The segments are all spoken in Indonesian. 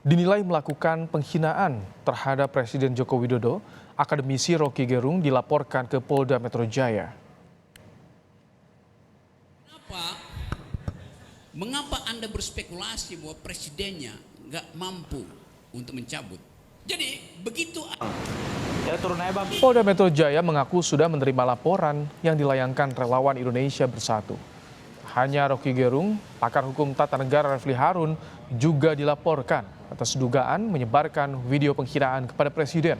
dinilai melakukan penghinaan terhadap Presiden Joko Widodo. Akademisi Roky Gerung dilaporkan ke Polda Metro Jaya. Mengapa Anda berspekulasi bahwa presidennya nggak mampu untuk mencabut? Jadi begitu. Polda Metro Jaya mengaku sudah menerima laporan yang dilayangkan relawan Indonesia Bersatu. Hanya Roky Gerung, pakar hukum tata negara Refli Harun juga dilaporkan atas dugaan menyebarkan video penghinaan kepada Presiden.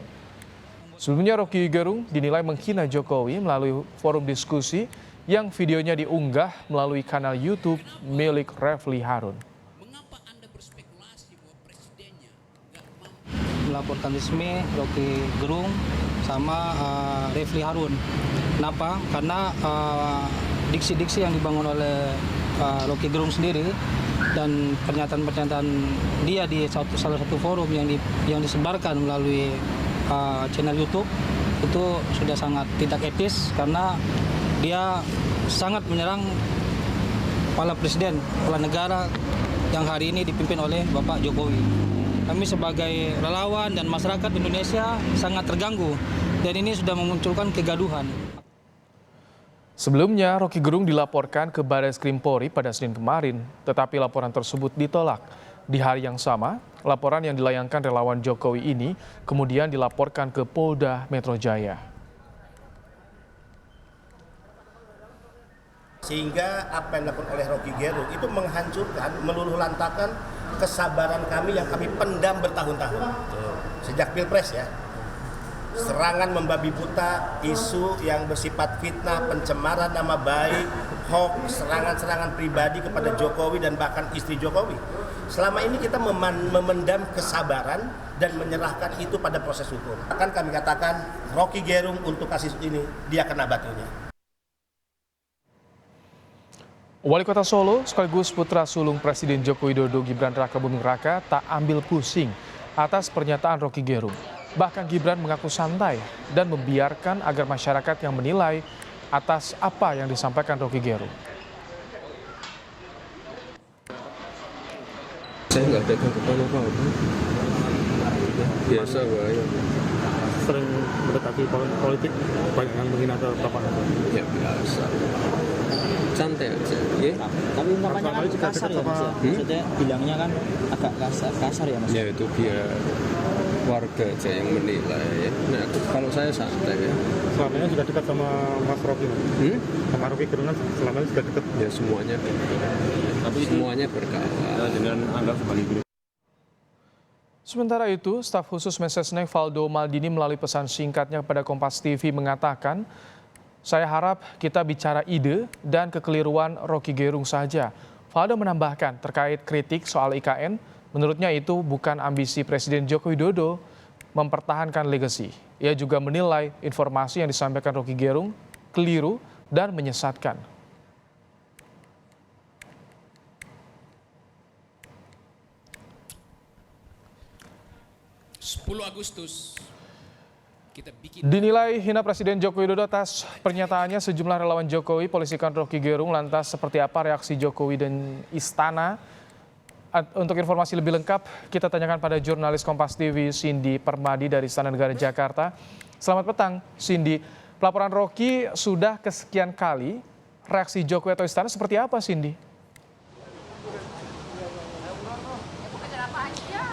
Sebelumnya Roky Gerung dinilai menghina Jokowi melalui forum diskusi yang videonya diunggah melalui kanal YouTube milik Refli Harun. Mengapa Anda berspekulasi bahwa presidennya nggak mampu? Melaporkan resmi Roky Gerung sama Refli Harun. Kenapa? Karena diksi-diksi yang dibangun oleh Roky Gerung sendiri dan pernyataan-pernyataan dia di salah satu forum yang disebarkan melalui channel YouTube itu sudah sangat tidak etis karena dia sangat menyerang kepala presiden, kepala negara yang hari ini dipimpin oleh Bapak Jokowi. Kami sebagai relawan dan masyarakat Indonesia sangat terganggu dan ini sudah memunculkan kegaduhan. Sebelumnya, Roky Gerung dilaporkan ke Baris Krim Polri pada Senin kemarin, tetapi laporan tersebut ditolak. Di hari yang sama, laporan yang dilayangkan relawan Jokowi ini kemudian dilaporkan ke Polda Metro Jaya. Sehingga apa yang dilakukan oleh Roky Gerung itu menghancurkan, meluluh lantakan kesabaran kami yang kami pendam bertahun-tahun. Sejak Pilpres ya. Serangan membabi buta, isu yang bersifat fitnah, pencemaran nama baik, hoax, serangan-serangan pribadi kepada Jokowi dan bahkan istri Jokowi. Selama ini kita memendam kesabaran dan menyerahkan itu pada proses hukum. Akan kami katakan Roky Gerung untuk kasus ini dia kena batunya. Wali Kota Solo sekaligus putra sulung Presiden Joko Widodo Gibran Rakabuming Raka tak ambil pusing atas pernyataan Roky Gerung. Bahkan Gibran mengaku santai dan membiarkan agar masyarakat yang menilai atas apa yang disampaikan Roky Gerung. Saya nggak ada tanggapan apa-apa. Biasa Pak. Sering mendekati politik, banyak yang menghina ke Bapak. Ya biasa. Santai aja, ya. Tapi ungkapannya kan kasar ya Mas ya? Maksudnya bilangnya kan agak kasar ya Mas? Ya itu biar warga aja yang menilai ya. Nah, kalau saya santai ya. Selama ini juga dekat sama Mas Roky. Sama Roky Gerung kan selama ini juga dekat. Ya semuanya. Tapi semuanya berkawan. Dengan anggap sebagai guru. Sementara itu, staf khusus Mensesnek Valdo Maldini melalui pesan singkatnya kepada Kompas TV mengatakan, saya harap kita bicara ide dan kekeliruan Roky Gerung saja. Valdo menambahkan terkait kritik soal IKN, menurutnya itu bukan ambisi Presiden Joko Widodo mempertahankan legasi. Ia juga menilai informasi yang disampaikan Roky Gerung keliru dan menyesatkan. 10 Agustus kita bikin. Dinilai hina Presiden Joko Widodo atas pernyataannya sejumlah relawan Jokowi, polisikan Roky Gerung. Lantas seperti apa reaksi Jokowi dan Istana? Untuk informasi lebih lengkap, kita tanyakan pada jurnalis Kompas TV Cindy Permadi dari Istana Negara Jakarta. Selamat petang, Cindy. Pelaporan Roky sudah kesekian kali. Reaksi Jokowi atau Istana seperti apa, Cindy?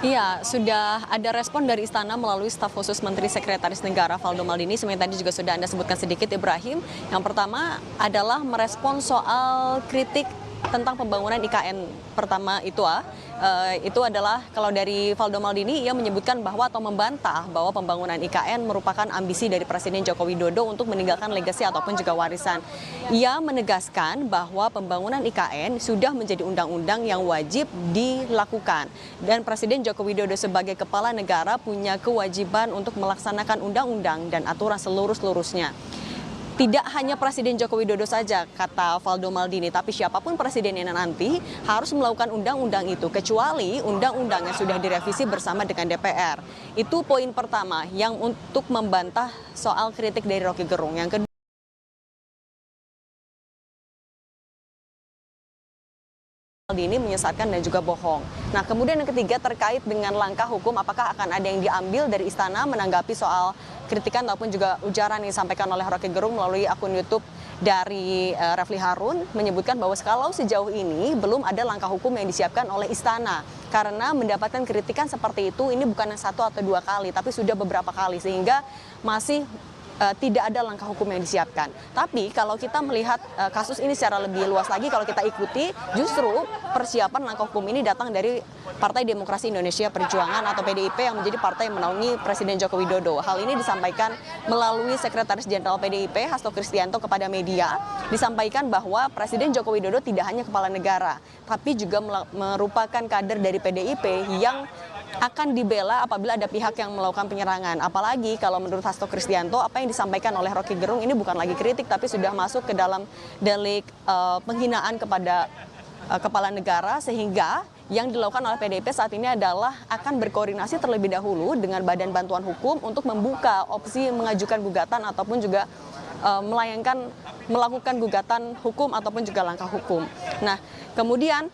Iya, sudah ada respon dari Istana melalui staf khusus Menteri Sekretaris Negara Valdo Maldini. Sebenarnya tadi juga sudah Anda sebutkan sedikit, Ibrahim. Yang pertama adalah merespon soal kritik tentang pembangunan IKN. Pertama itu adalah kalau dari Valdo Maldini, ia menyebutkan bahwa atau membantah bahwa pembangunan IKN merupakan ambisi dari Presiden Joko Widodo untuk meninggalkan legasi ataupun juga warisan. Ia menegaskan bahwa pembangunan IKN sudah menjadi undang-undang yang wajib dilakukan. Dan Presiden Joko Widodo sebagai kepala negara punya kewajiban untuk melaksanakan undang-undang dan aturan seluruh-seluruhnya. Tidak hanya Presiden Joko Widodo saja, kata Valdo Maldini, tapi siapapun presidennya nanti harus melakukan undang-undang itu, kecuali undang-undang yang sudah direvisi bersama dengan DPR. Itu poin pertama yang untuk membantah soal kritik dari Roky Gerung. Yang kedua, ini menyesatkan dan juga bohong. Nah, kemudian yang ketiga terkait dengan langkah hukum, apakah akan ada yang diambil dari istana menanggapi soal kritikan ataupun juga ujaran yang disampaikan oleh Roky Gerung melalui akun YouTube dari Refly Harun, menyebutkan bahwa kalau sejauh ini belum ada langkah hukum yang disiapkan oleh istana karena mendapatkan kritikan seperti itu ini bukan yang 1 atau 2 kali tapi sudah beberapa kali, sehingga masih tidak ada langkah hukum yang disiapkan. Tapi kalau kita melihat kasus ini secara lebih luas lagi, kalau kita ikuti, justru persiapan langkah hukum ini datang dari Partai Demokrasi Indonesia Perjuangan atau PDIP yang menjadi partai yang menaungi Presiden Joko Widodo. Hal ini disampaikan melalui Sekretaris Jenderal PDIP Hasto Kristianto kepada media, disampaikan bahwa Presiden Joko Widodo tidak hanya kepala negara, tapi juga merupakan kader dari PDIP yang akan dibela apabila ada pihak yang melakukan penyerangan. Apalagi kalau menurut Hasto Kristianto, apa yang disampaikan oleh Roky Gerung ini bukan lagi kritik, tapi sudah masuk ke dalam delik penghinaan kepada kepala negara, sehingga yang dilakukan oleh PDIP saat ini adalah akan berkoordinasi terlebih dahulu dengan Badan Bantuan Hukum untuk membuka opsi mengajukan gugatan ataupun juga melakukan gugatan hukum ataupun juga langkah hukum. Nah, kemudian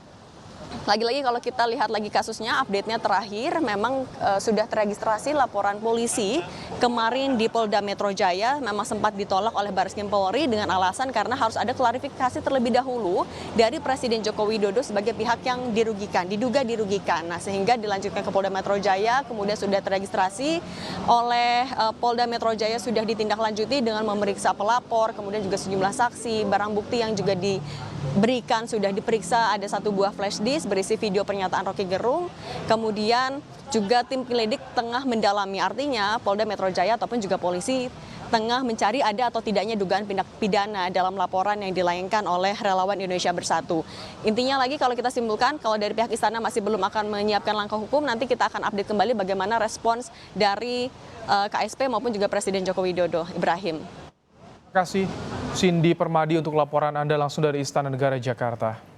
lagi-lagi kalau kita lihat lagi kasusnya, update-nya terakhir memang sudah terregistrasi laporan polisi kemarin di Polda Metro Jaya, memang sempat ditolak oleh Bareskrim Polri dengan alasan karena harus ada klarifikasi terlebih dahulu dari Presiden Joko Widodo sebagai pihak yang diduga dirugikan. Nah, sehingga dilanjutkan ke Polda Metro Jaya, kemudian sudah terregistrasi oleh Polda Metro Jaya, sudah ditindaklanjuti dengan memeriksa pelapor, kemudian juga sejumlah saksi, barang bukti yang juga diberikan sudah diperiksa, ada 1 buah flash disk berisi video pernyataan Roky Gerung. Kemudian juga tim penyelidik tengah mendalami, artinya Polda Metro Jaya ataupun juga polisi tengah mencari ada atau tidaknya dugaan tindak pidana dalam laporan yang dilayangkan oleh Relawan Indonesia Bersatu. Intinya lagi kalau kita simpulkan, kalau dari pihak istana masih belum akan menyiapkan langkah hukum, nanti kita akan update kembali bagaimana respons dari KSP maupun juga Presiden Joko Widodo. Ibrahim. Terima kasih Cindy Permadi untuk laporan Anda langsung dari Istana Negara Jakarta.